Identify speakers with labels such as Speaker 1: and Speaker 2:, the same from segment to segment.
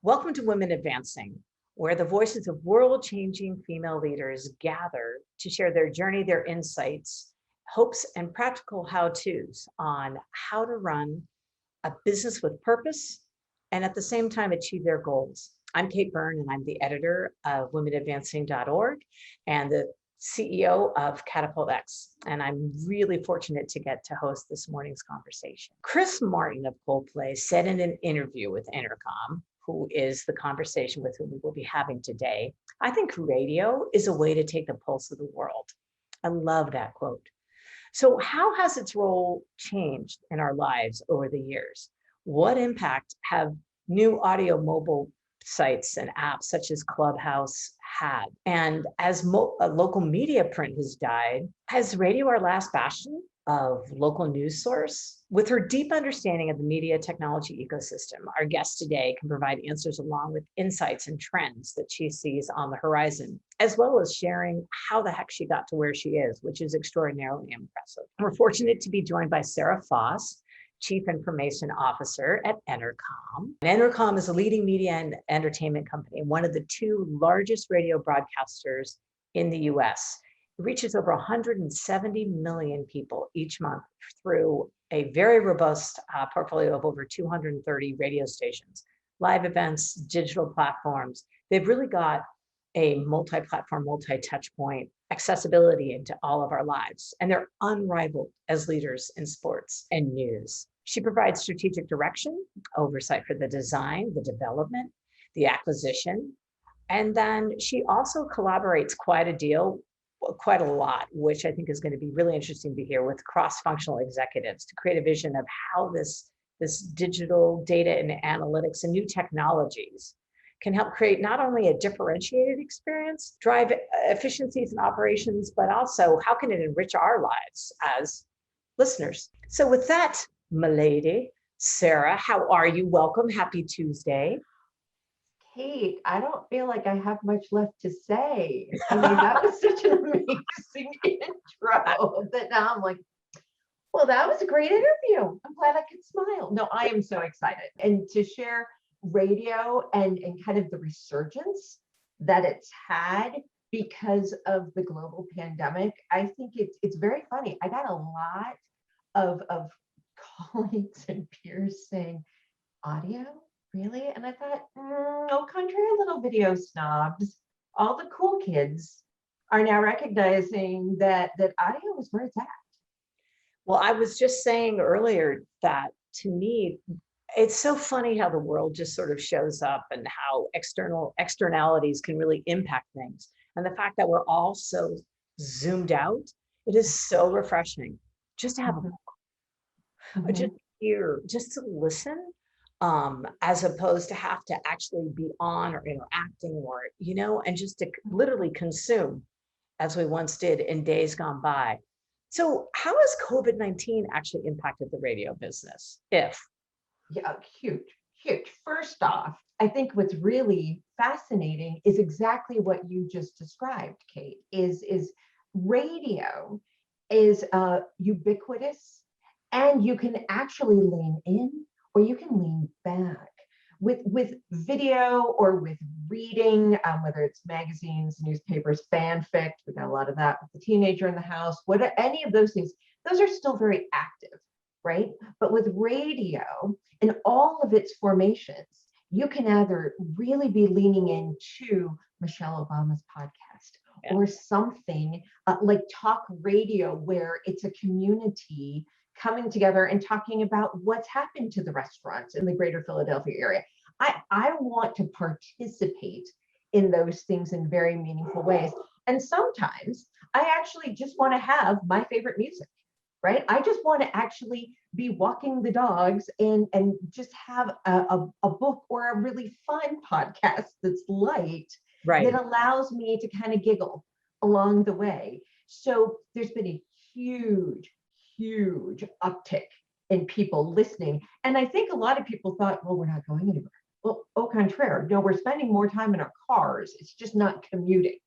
Speaker 1: Welcome to Women Advancing, where the voices of world-changing female leaders gather to share their journey, their insights, hopes, and practical how-tos on how to run a business with purpose and at the same time achieve their goals. I'm Kate Byrne, and I'm the editor of womenadvancing.org and the CEO of Catapult X, and I'm really fortunate to get to host this morning's conversation. Chris Martin of ColdPlay said in an interview with Entercom, who is the conversation with whom we will be having today, "I think radio is a way to take the pulse of the world." I love that quote. So how has its role changed in our lives over the years? What impact have new audio mobile sites and apps such as Clubhouse had? And as a local media print has died, has radio our last bastion of local news source? With her deep understanding of the media technology ecosystem, our guest today can provide answers along with insights and trends that she sees on the horizon, as well as sharing how the heck she got to where she is, which is extraordinarily impressive. We're fortunate to be joined by Sarah Foss, Chief Information Officer at Entercom. And Entercom is a leading media and entertainment company, one of the two largest radio broadcasters in the US. It reaches over 170 million people each month through a very robust portfolio of over 230 radio stations, live events, digital platforms. They've really got a multi-platform, multi-touch point accessibility into all of our lives, and they're unrivaled as leaders in sports and news. She provides strategic direction, oversight for the design, the development, the acquisition, and then she also collaborates quite a lot, which I think is going to be really interesting to hear, with cross-functional executives to create a vision of how this digital data and analytics and new technologies can help create not only a differentiated experience, drive efficiencies in operations, but also how can it enrich our lives as listeners. So with that, m'lady, Sarah, how are you? Welcome. Happy Tuesday.
Speaker 2: Kate, I don't feel like I have much left to say. I mean, that was such an amazing intro that now I'm like, well, that was a great interview. I'm glad I could smile. No, I am so excited. And to share radio and kind of the resurgence that it's had because of the global pandemic, I think it's very funny. I got a lot of colleagues and peers saying, audio? Really? And I thought, no, contrary little video snobs, all the cool kids are now recognizing that audio is where it's at.
Speaker 1: Well, I was just saying earlier that to me, it's so funny how the world just sort of shows up and how externalities can really impact things. And the fact that we're all so zoomed out, it is so refreshing just to have just hear, just to listen, as opposed to have to actually be on or interacting or, and just to literally consume as we once did in days gone by. So how has COVID-19 actually impacted the radio business, if?
Speaker 2: Yeah, huge. First off, I think what's really fascinating is exactly what you just described, Kate, is radio is ubiquitous, and you can actually lean in or you can lean back with video or with reading, whether it's magazines, newspapers, fanfic. We got a lot of that with the teenager in the house. Any of those things, those are still very active, right? But with radio and all of its formations, you can either really be leaning into Michelle Obama's podcast or something like talk radio, where it's a community coming together and talking about what's happened to the restaurants in the greater Philadelphia area. I want to participate in those things in very meaningful ways. And sometimes I actually just want to have my favorite music, right? I just want to actually be walking the dogs and just have a book or a really fun podcast that's light, that allows me to kind of giggle along the way. So there's been a huge uptick in people listening. And I think a lot of people thought, well, we're not going anywhere. Well, au contraire, no, we're spending more time in our cars. It's just not commuting.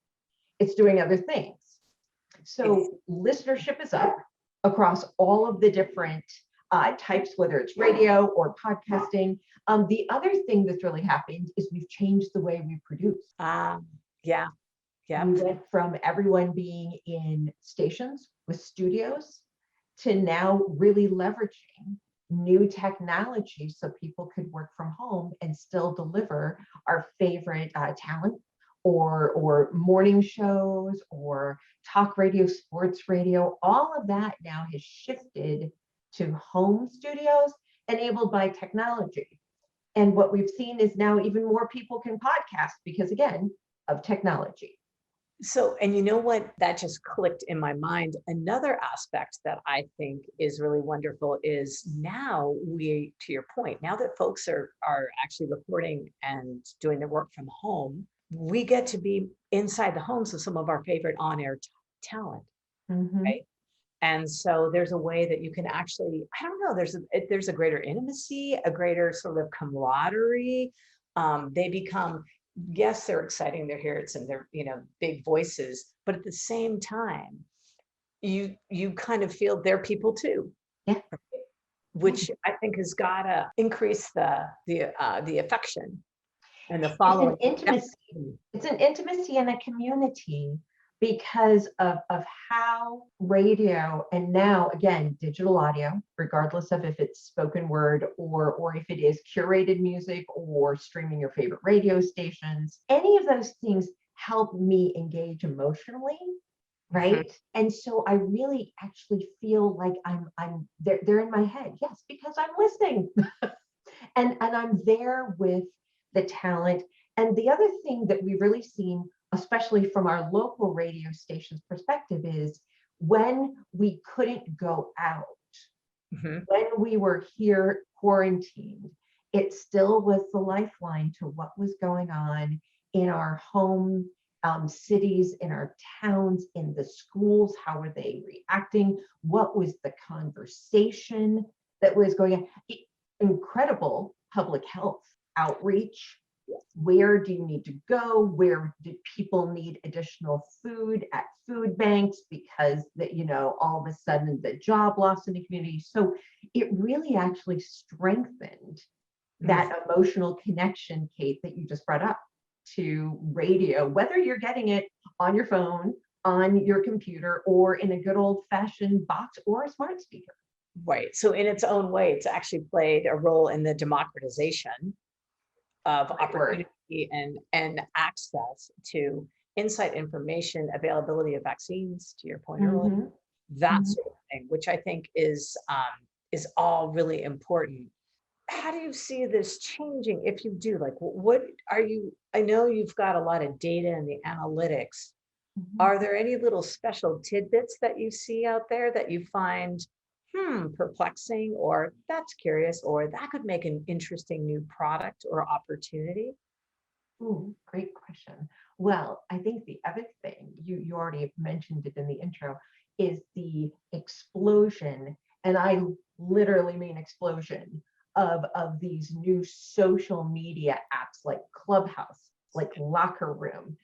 Speaker 2: It's doing other things. So listenership is up across all of the different types, whether it's radio or podcasting. The other thing that's really happened is we've changed the way we produce.
Speaker 1: Yeah.
Speaker 2: We went from everyone being in stations with studios to now really leveraging new technology so people could work from home and still deliver our favorite talent or morning shows or talk radio, sports radio. All of that now has shifted to home studios enabled by technology. And what we've seen is now even more people can podcast because, again, of technology.
Speaker 1: So, and you know what, that just clicked in my mind. Another aspect that I think is really wonderful is now we, to your point, now that folks are actually recording and doing their work from home, we get to be inside the homes of some of our favorite on-air talent, right? And so there's a way that you can actually, I don't know, there's a greater intimacy, a greater sort of camaraderie. They become, yes, they're exciting, they're here, it's in their, big voices, but at the same time, you kind of feel they're people too.
Speaker 2: Yeah.
Speaker 1: Which I think has gotta increase the affection and the following.
Speaker 2: It's an intimacy and a community because of how radio, and now again digital audio, regardless of if it's spoken word or if it is curated music or streaming your favorite radio stations, any of those things help me engage emotionally, right? And so I really actually feel like I'm they're in my head, yes, because I'm listening. and I'm there with the talent. And the other thing that we've really seen, especially from our local radio station's perspective, is when we couldn't go out, when we were here quarantined, it still was the lifeline to what was going on in our home cities, in our towns, in the schools. How were they reacting? What was the conversation that was going on? Incredible public health outreach. Where do you need to go? Where do people need additional food at food banks because that, all of a sudden the job loss in the community. So it really actually strengthened that emotional connection, Kate, that you just brought up to radio, whether you're getting it on your phone, on your computer, or in a good old fashioned box or a smart speaker.
Speaker 1: Right. So in its own way, it's actually played a role in the democratization of opportunity and access to insight, information, availability of vaccines, to your point earlier, that sort of thing, which I think is all really important. How do you see this changing? If you do, like, what are you, I know you've got a lot of data and the analytics. Are there any little special tidbits that you see out there that you find perplexing, or that's curious, or that could make an interesting new product or opportunity?
Speaker 2: Ooh, great question. Well, I think the other thing, you already mentioned it in the intro, is the explosion, and I literally mean explosion, of these new social media apps like Clubhouse, like Locker Room,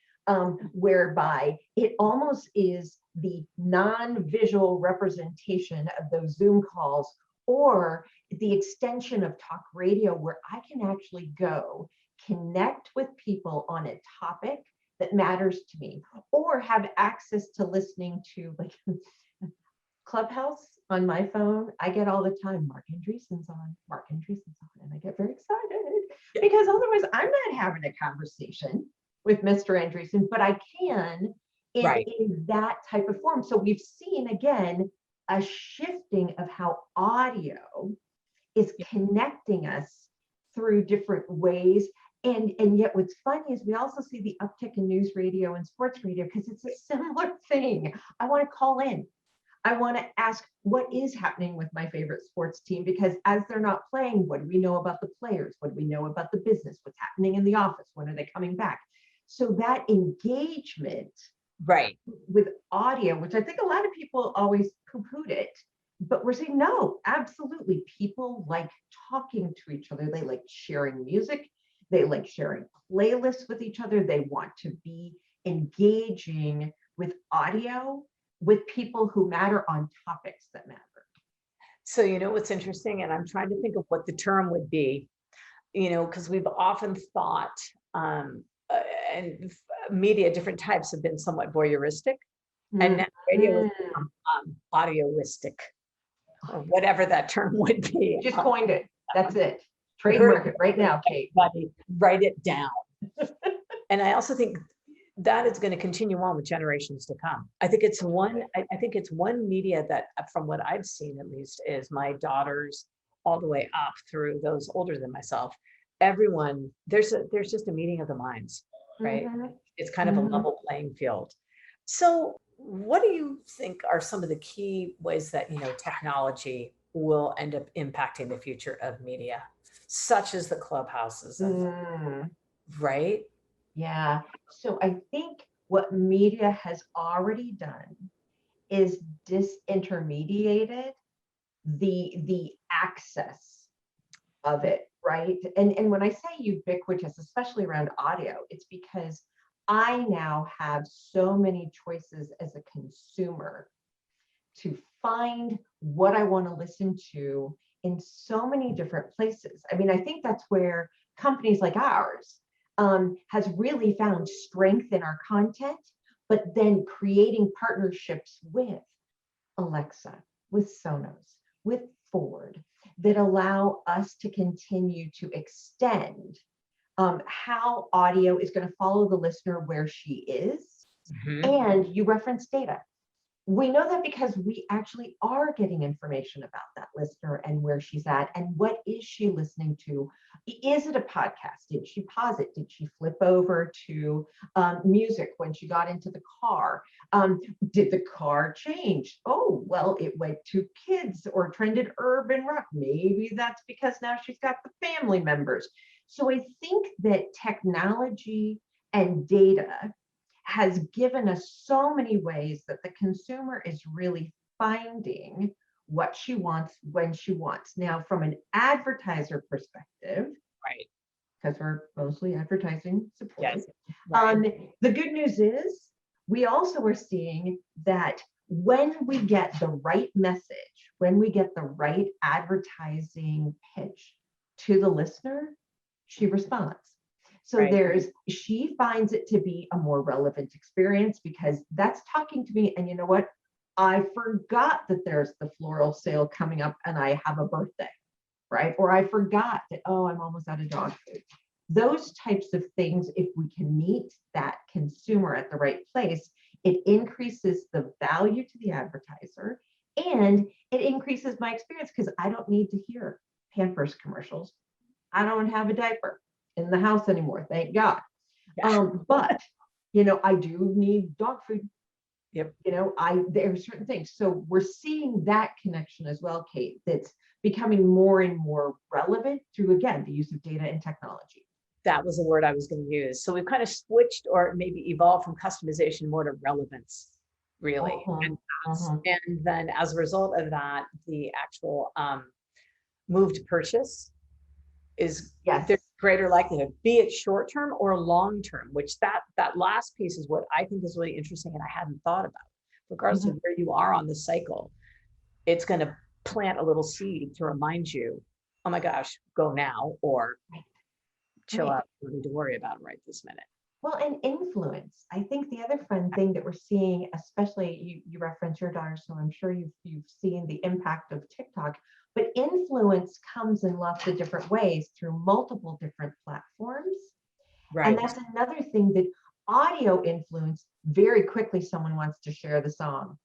Speaker 2: whereby it almost is the non-visual representation of those Zoom calls, or the extension of talk radio, where I can actually go connect with people on a topic that matters to me, or have access to listening to, like, Clubhouse on my phone. I get all the time, Mark Andreessen's on, and I get very excited because otherwise I'm not having a conversation with Mr. Andreessen, but I can in that type of form. So we've seen, again, a shifting of how audio is connecting us through different ways. And yet what's funny is we also see the uptick in news radio and sports radio because it's a similar thing. I want to call in. I want to ask what is happening with my favorite sports team, because as they're not playing, what do we know about the players? What do we know about the business? What's happening in the office? When are they coming back? So that engagement with audio, which I think a lot of people always poo-pooed it, but we're saying, no, absolutely. People like talking to each other. They like sharing music. They like sharing playlists with each other. They want to be engaging with audio with people who matter on topics that matter.
Speaker 1: So, what's interesting, and I'm trying to think of what the term would be, because we've often thought, uh, and media, different types have been somewhat voyeuristic, and now radio has
Speaker 2: Mhm.
Speaker 1: become audioistic, or whatever that term would be.
Speaker 2: Just coined it. That's it.
Speaker 1: You heard
Speaker 2: Trademark it right now, Kate.
Speaker 1: everybody write it down. And I also think that is going to continue on with generations to come. I think it's one media that, from what I've seen at least, is my daughters all the way up through those older than myself. Everyone, there's just a meeting of the minds, right?
Speaker 2: Mhm.
Speaker 1: It's kind of a
Speaker 2: Mhm.
Speaker 1: level playing field. So what do you think are some of the key ways that, technology will end up impacting the future of media, such as the clubhouses and,
Speaker 2: Mm.
Speaker 1: right?
Speaker 2: Yeah. So I think what media has already done is disintermediated the access of it, right? And when I say ubiquitous, especially around audio, it's because I now have so many choices as a consumer to find what I want to listen to in so many different places. I mean, I think that's where companies like ours has really found strength in our content, but then creating partnerships with Alexa, with Sonos, with Ford, that allow us to continue to extend how audio is going to follow the listener where she is.
Speaker 1: Mhm.
Speaker 2: And you reference data. We know that because we actually are getting information about that listener and where she's at and what is she listening to. Is it a podcast? Did she pause it? Did she flip over to music when she got into the car? Did the car change? Oh, well, it went to kids or trended urban rock. Maybe that's because now she's got the family members. So I think that technology and data has given us so many ways that the consumer is really finding what she wants when she wants. Now, from an advertiser perspective,
Speaker 1: Right.
Speaker 2: because we're mostly advertising
Speaker 1: Yes.
Speaker 2: support,
Speaker 1: Right.
Speaker 2: the good news is we also are seeing that when we get the right message, when we get the right advertising pitch to the listener, she responds. So
Speaker 1: Right.
Speaker 2: she finds it to be a more relevant experience because that's talking to me. And you know what? I forgot that there's the floral sale coming up and I have a birthday, right? Or I forgot that, oh, I'm almost out of dog food. Those types of things, if we can meet that consumer at the right place, it increases the value to the advertiser and it increases my experience because I don't need to hear Pampers commercials. I don't have a diaper in the house anymore, thank God.
Speaker 1: Yeah.
Speaker 2: But I do need dog food.
Speaker 1: Yep.
Speaker 2: There are certain things. So we're seeing that connection as well, Kate, that's becoming more and more relevant through, again, the use of data and technology.
Speaker 1: That was the word I was going to use. So we've kind of switched or maybe evolved from customization more to relevance, really.
Speaker 2: Mhm, mhm.
Speaker 1: And then as a result of that, the actual move to purchase is there's
Speaker 2: Yes.
Speaker 1: greater likelihood, be it short term or long term, which that last piece is what I think is really interesting and I hadn't thought about. Regardless of
Speaker 2: Mhm.
Speaker 1: where you are on the cycle, it's going to plant a little seed to remind you, oh my gosh, go now, or
Speaker 2: Right.
Speaker 1: chill
Speaker 2: Right.
Speaker 1: out, you don't need to worry about it right this minute.
Speaker 2: Well, and influence. I think the other fun thing that we're seeing, especially you reference your daughter, so I'm sure you've seen the impact of TikTok, but influence comes in lots of different ways through multiple different platforms. And
Speaker 1: Right.
Speaker 2: that's another thing that audio influence, very quickly someone wants to share the song,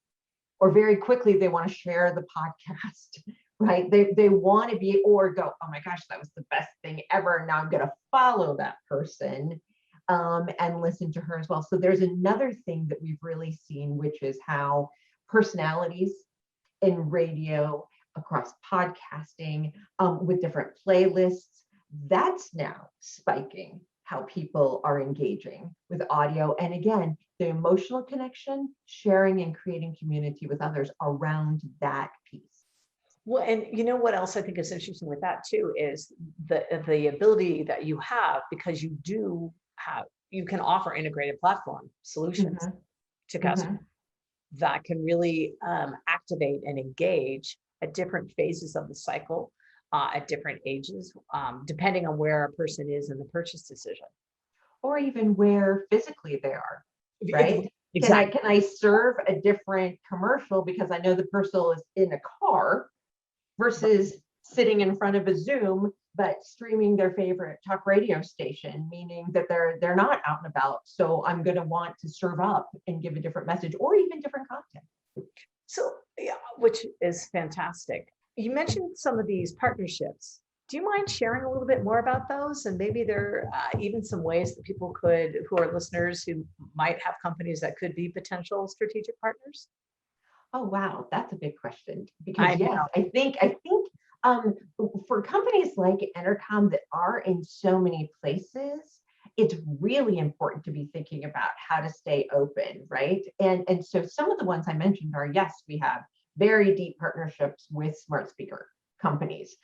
Speaker 2: or very quickly they want to share the podcast, right? They want to be, or go, oh my gosh, that was the best thing ever. Now I'm going to follow that person and listen to her as well. So there's another thing that we've really seen, which is how personalities in radio, across podcasting, with different playlists, that's now spiking how people are engaging with audio. And again, the emotional connection, sharing and creating community with others around that piece.
Speaker 1: Well, and you know what else I think is interesting with that too is the ability that you have, because you can offer integrated platform solutions
Speaker 2: Mhm,
Speaker 1: to customers
Speaker 2: mhm.
Speaker 1: that can really activate and engage at different phases of the cycle, at different ages, depending on where a person is in the purchase decision.
Speaker 2: Or even where physically they are, right?
Speaker 1: Exactly.
Speaker 2: Can I serve a different commercial because I know the person is in a car versus sitting in front of a Zoom, but streaming their favorite talk radio station, meaning that they're not out and about. So I'm going to want to serve up and give a different message or even different content.
Speaker 1: So, yeah, which is fantastic. You mentioned some of these partnerships. Do you mind sharing a little bit more about those? And maybe there are even some ways that people could, who are listeners who might have companies that could be potential strategic partners?
Speaker 2: Oh, wow, that's a big question.
Speaker 1: I
Speaker 2: Because
Speaker 1: know.
Speaker 2: yes, I think um, for companies like Entercom that are in so many places, it's really important to be thinking about how to stay open, right? And so some of the ones I mentioned are, yes, we have very deep partnerships with smart speaker companies.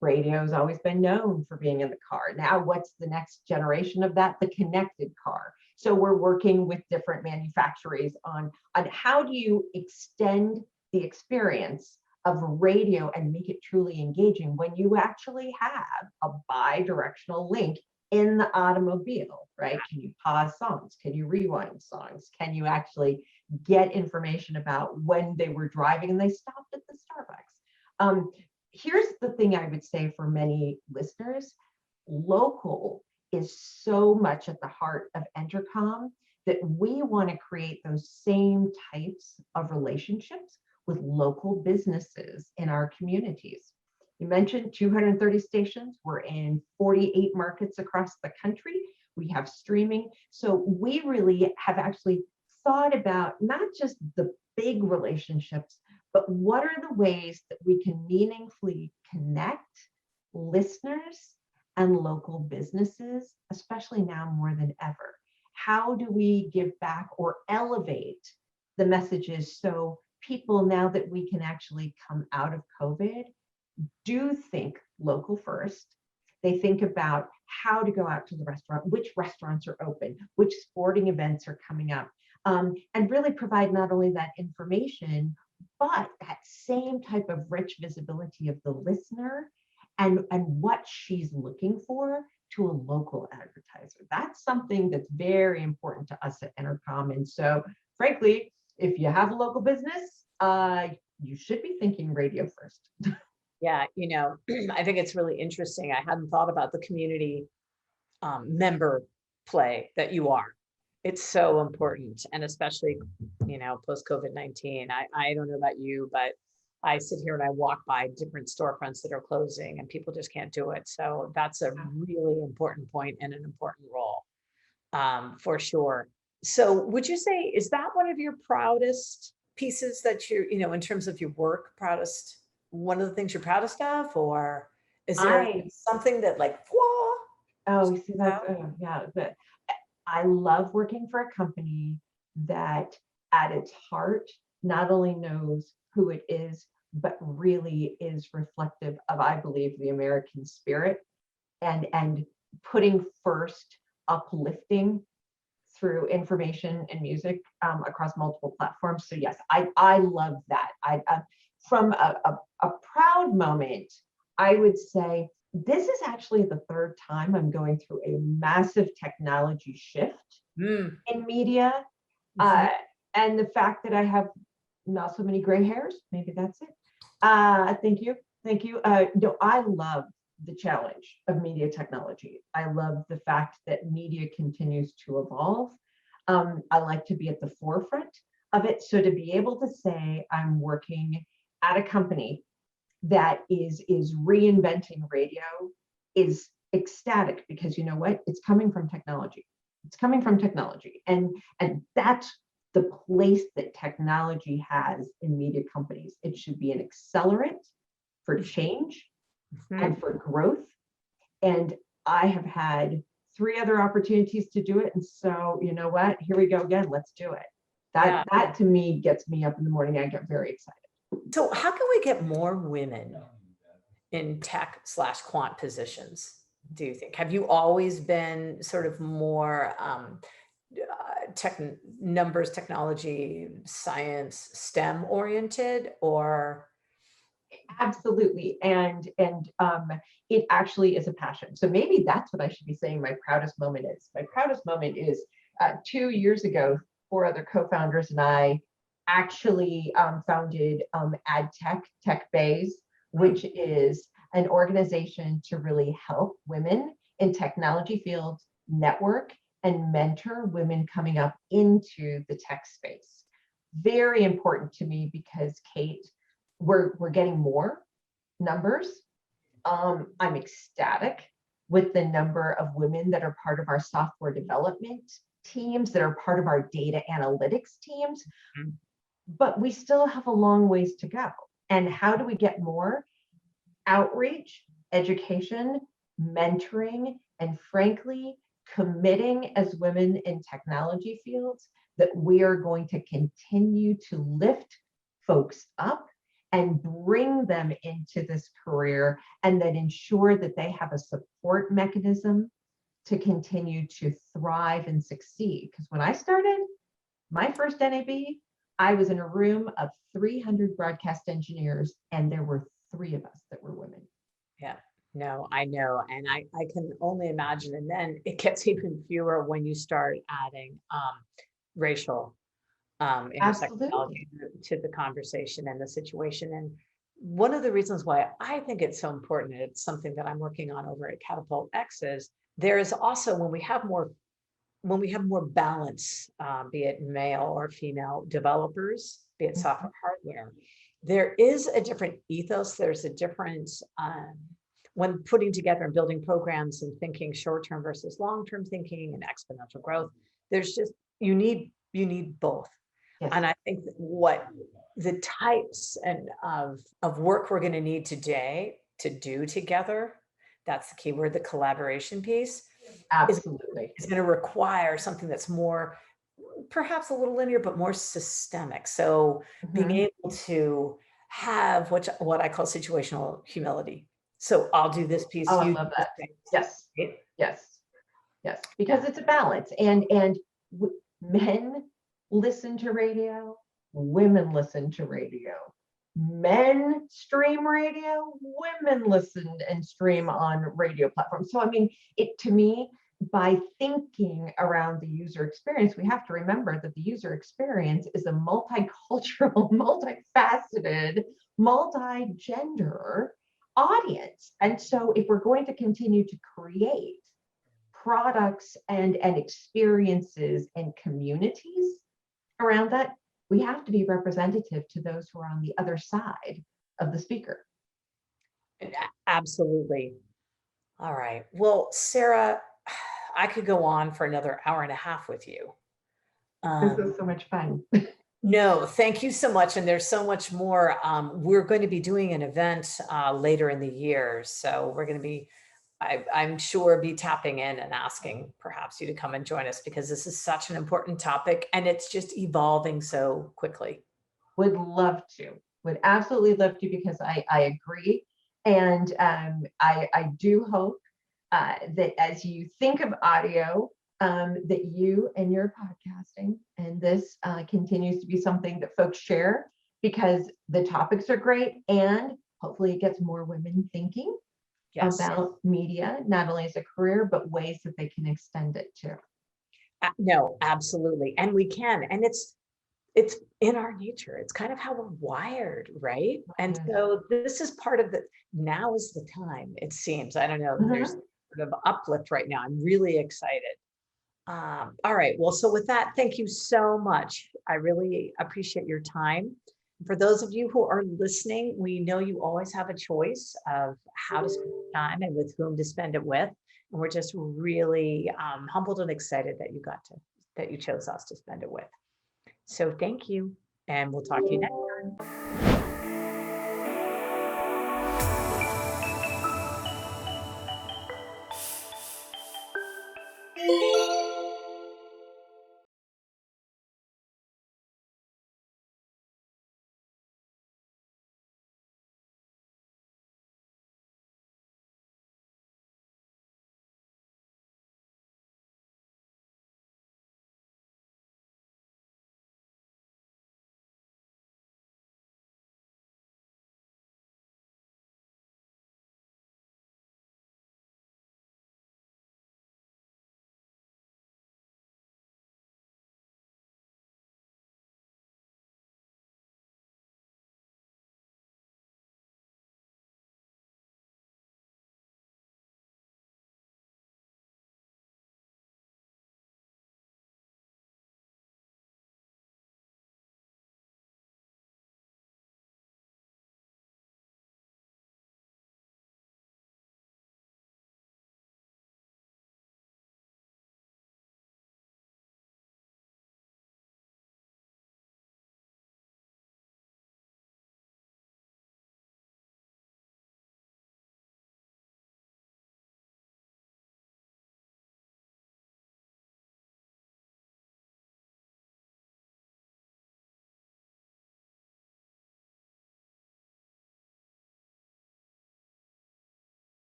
Speaker 2: Radio's always been known for being in the car. Now, what's the next generation of that? The connected car. So we're working with different manufacturers on how do you extend the experience of radio and make it truly engaging when you actually have a bi-directional link in the automobile, right? Can you pause songs? Can you rewind songs? Can you actually get information about when they were driving and they stopped at the Starbucks? Here's the thing I would say for many listeners: local is so much at the heart of Entercom that we want to create those same types of relationships with local businesses in our communities. You mentioned 230 stations. We're in 48 markets across the country. We have streaming. So we really have actually thought about not just the big relationships, but what are the ways that we can meaningfully connect listeners and local businesses, especially now more than ever? How do we give back or elevate the messages so people, now that we can actually come out of COVID, do think local first? They think about how to go out to the restaurant, which restaurants are open, which sporting events are coming up, and really provide not only that information, but that same type of rich visibility of the listener and what she's looking for to a local advertiser. That's something that's very important to us at Entercom. And so, frankly, if you have a local business, you should be thinking radio first.
Speaker 1: Yeah, I think it's really interesting. I hadn't thought about the community member play that you are. It's so important. And especially, post COVID-19. I don't know about you, but I sit here and I walk by different storefronts that are closing and people just can't do it. So that's a really important point and an important role, for sure. So would you say, is that one of your proudest pieces that in terms of your work, one of the things you're proudest of, or is there
Speaker 2: I
Speaker 1: something that like, whoa?
Speaker 2: Oh, see, that's yeah. But I love working for a company that, at its heart, not only knows who it is, but really is reflective of, I believe, the American spirit, and putting first uplifting through information and music across multiple platforms. So yes, I love that. From a proud moment, I would say this is actually the third time I'm going through a massive technology shift in media.
Speaker 1: Mhm.
Speaker 2: And the fact that I have not so many gray hairs, maybe that's it. Thank you. Thank you. No, I love the challenge of media technology. I love the fact that media continues to evolve. I like to be at the forefront of it. So to be able to say I'm working at a company that is reinventing radio is ecstatic, because you know what? It's coming from technology. It's coming from technology. And that's the place that technology has in media companies. It should be an accelerant for change and for growth. And I have had 3 other opportunities to do it. And so, you know what? Here we go again. Let's do it.
Speaker 1: Yeah.
Speaker 2: That to me gets me up in the morning. I get very excited.
Speaker 1: So how can we get more women in tech/quant positions, do you think? Have you always been sort of more numbers, technology, science, STEM oriented, or?
Speaker 2: Absolutely. And it actually is a passion. So maybe that's what I should be saying my proudest moment is. My proudest moment is 2 years ago, 4 other co-founders and I actually founded Tech Bays, which is an organization to really help women in technology fields network and mentor women coming up into the tech space. Very important to me because, Kate, we're getting more numbers. I'm ecstatic with the number of women that are part of our software development teams, that are part of our data analytics teams, but we still have a long ways to go. And how do we get more? Outreach, education, mentoring, and frankly, committing as women in technology fields that we are going to continue to lift folks up and bring them into this career, and then ensure that they have a support mechanism to continue to thrive and succeed. Because when I started my first NAB, I was in a room of 300 broadcast engineers, and there were 3 of us that were women.
Speaker 1: Yeah, no, I know. And I can only imagine. And then it gets even fewer when you start adding racial intersectionality to the conversation and the situation. And one of the reasons why I think it's so important, and it's something that I'm working on over at Catapult X, is there is also, when we have more balance, be it male or female developers, be it software, hardware, there is a different ethos. There's a difference when putting together and building programs and thinking short-term versus long-term thinking and exponential growth. There's just, you need both. Yes. And I think that what the types of work we're going to need today to do together, that's the key word, the collaboration piece.
Speaker 2: Absolutely.
Speaker 1: Is going to require something that's more, perhaps a little linear, but more systemic. So being able to have what I call situational humility. So I'll do this piece.
Speaker 2: Oh, I love that. Yes. Right? Yes. Because it's a balance, and men listen to radio, women listen to radio. Men stream radio, women listen and stream on radio platforms. So I mean, to me, by thinking around the user experience, we have to remember that the user experience is a multicultural, multifaceted, multi-gender audience. And so if we're going to continue to create products and experiences and communities around that, we have to be representative to those who are on the other side of the speaker.
Speaker 1: Absolutely. All right. Well, Sarah, I could go on for another hour and a half with you.
Speaker 2: This is so much fun.
Speaker 1: No, thank you so much. And there's so much more. We're going to be doing an event later in the year. So we're going to be, I'm sure, be tapping in and asking perhaps you to come and join us, because this is such an important topic and it's just evolving so quickly.
Speaker 2: Would love to, would absolutely love to, because I agree. And I do hope that as you think of audio, that you and your podcasting and this continues to be something that folks share, because the topics are great, and hopefully it gets more women thinking about media, not only as a career, but ways that they can extend it to.
Speaker 1: No, absolutely. And we can, and it's in our nature. It's kind of how we're wired, right? And so this is part of the, now is the time, it seems. I don't know, there's sort of uplift right now. I'm really excited. All right, well, so with that, thank you so much. I really appreciate your time. For those of you who are listening, we know you always have a choice of how to spend time and with whom to spend it with. And we're just really humbled and excited that you chose us to spend it with. So thank you, and we'll talk to you next time.